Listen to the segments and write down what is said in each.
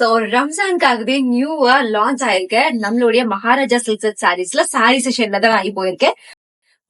So ரம்ஜானுக்காகவே நியூவா launch ஆயிருக்க நம்மளுடைய மகாராஜா சில்க் சாரீஸ்ல சாரி செஷன்ல தான் வாங்கி போயிருக்கேன்.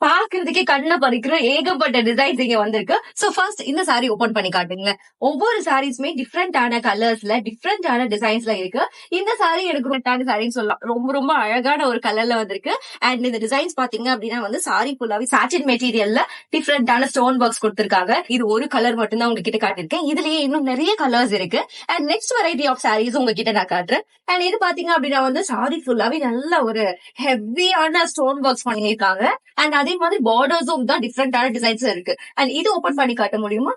பாக்குறதுக்கே கண்ண பறிக்கிற ஏகப்பட்ட டிசைன்ஸ் இங்க வந்திருக்கு. சோ ஃபர்ஸ்ட் இந்த சாரி ஓபன் பண்ணி காட்டுங்களேன். ஒவ்வொரு சாரீஸ்மே டிஃப்ரெண்டான கலர்ஸ்ல டிஃப்ரெண்டான டிசைன்ஸ்ல இருக்கு. இந்த சாரி எனக்கு ரெண்டான சாரின்னு சொல்லலாம். ரொம்ப ரொம்ப அழகான ஒரு கலர்ல வந்திருக்கு. அண்ட் இந்த டிசைன்ஸ் பாத்தீங்க அப்படின்னா வந்து சாரி ஃபுல்லாவே சாட்டின் மெட்டீரியல்ல டிஃப்ரெண்டான ஸ்டோன் ஒர்க்ஸ் கொடுத்திருக்காங்க. இது ஒரு கலர் மட்டும் தான் உங்ககிட்ட காட்டிருக்கேன். இதுலயே இன்னும் நிறைய கலர்ஸ் இருக்கு. And next variety of saris உங்ககிட்ட நான் காட்டுறேன். அண்ட் இது பாத்தீங்க அப்படின்னா வந்து சாரி ஃபுல்லாவே நல்ல ஒரு ஹெவியான ஸ்டோன் ஒர்க்ஸ் பண்ணியிருக்காங்க. அண்ட் அதே மாதிரி பார்டர்ஸும் தான் டிஃப்ரெண்டான டிசைன்ஸ் இருக்கு. அண்ட் இது ஓபன் பண்ணி காட்ட முடியுமா?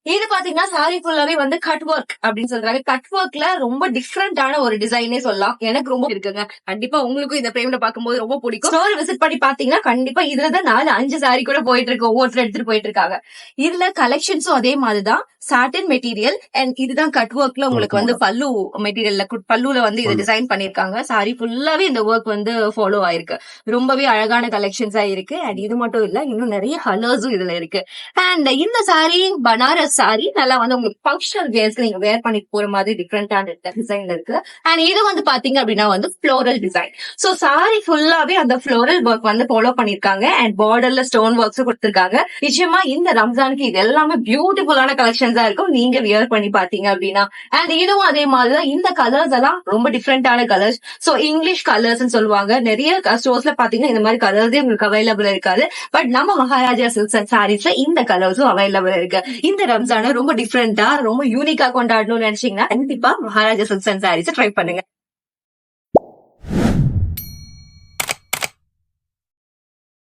இது பாத்தீங்கன்னா சாரி ஃபுல்லாவே வந்து கட் ஒர்க் அப்படின்னு சொல்றாங்க. கட் ஒர்க்ல ரொம்ப டிஃப்ரெண்டான ஒரு டிசைனே சொல்லலாம். எனக்கு ரொம்ப இருக்குங்க. கண்டிப்பா உங்களுக்கும் இந்த பிரேம்ல பாக்கும்போது ரொம்ப பிடிக்கும். ஸ்டோர் விசிட் பண்ணி பாத்தீங்கன்னா கண்டிப்பா இதுலதான் 4-5 சாரி கூட போயிட்டு இருக்கு. ஒவ்வொருத்தர் எடுத்துட்டு போயிட்டு இருக்காங்க. இதுல கலெக்ஷன்ஸும் அதே மாதிரிதான் சாட்டின் மெட்டீரியல். அண்ட் இதுதான் கட் ஒர்க்ல உங்களுக்கு வந்து பல்லு மெட்டீரியல்ல பல்லுல வந்து இது டிசைன் பண்ணிருக்காங்க. சாரி ஃபுல்லாவே இந்த ஒர்க் வந்து ஃபாலோ ஆயிருக்கு. ரொம்பவே அழகான கலெக்ஷன்ஸா இருக்கு. அண்ட் இது மட்டும் இல்ல, இன்னும் நிறைய கலர்ஸும் இதுல இருக்கு. அண்ட் இந்த சாரி பனாரஸ் சாரி நல்லா வந்து உங்களுக்கு ஃபங்க்ஷனல் வேர்ஸ்க்கு நீங்க வேர் பண்ணி போற மாதிரி டிஃப்ரெண்டான டிசைன்ல இருக்கு. அண்ட் இது வந்து பாத்தீங்க அப்படின்னா வந்து ஃப்ளோரல் டிசைன். சோ சாரி ஃபுல்லாவே அந்த ஃப்ளோரல் ஒர்க் வந்து ஃபாலோ பண்ணிருக்காங்க. அண்ட் பார்டர்ல ஸ்டோன் ஒர்க்ஸ் கொடுத்திருக்காங்க. நிச்சயமா இந்த ரம்ஜானுக்கு இது எல்லாமே பியூட்டிஃபுல்லான கலெக்ஷன்ஸா இருக்கும் நீங்க வியர் பண்ணி பாத்தீங்க அப்படின்னா. அண்ட் இதுவும் அதே மாதிரிதான். இந்த கலர்ஸ் எல்லாம் ரொம்ப டிஃப்ரெண்டான கலர்ஸ். சோ இங்கிலீஷ் கலர்ஸ் சொல்லுவாங்க. நிறைய ஸ்டோர்ஸ்ல பாத்தீங்கன்னா இந்த மாதிரி கலர்ஸே உங்களுக்கு அவைலபிள் இருக்காது. பட் நம்ம மகாராஜா சில்க்ஸ் அண்ட் சாரீஸ்ல இந்த கலர்ஸும் அவைலபிள் இருக்கு. இந்த ரம்ஜான ரொம்ப டிஃப்ரெண்டா ரொம்ப யூனிக்கா கொண்டாடணும்னு நினைச்சீங்கன்னா கண்டிப்பா Maharaja silks and saris try பண்ணுங்க.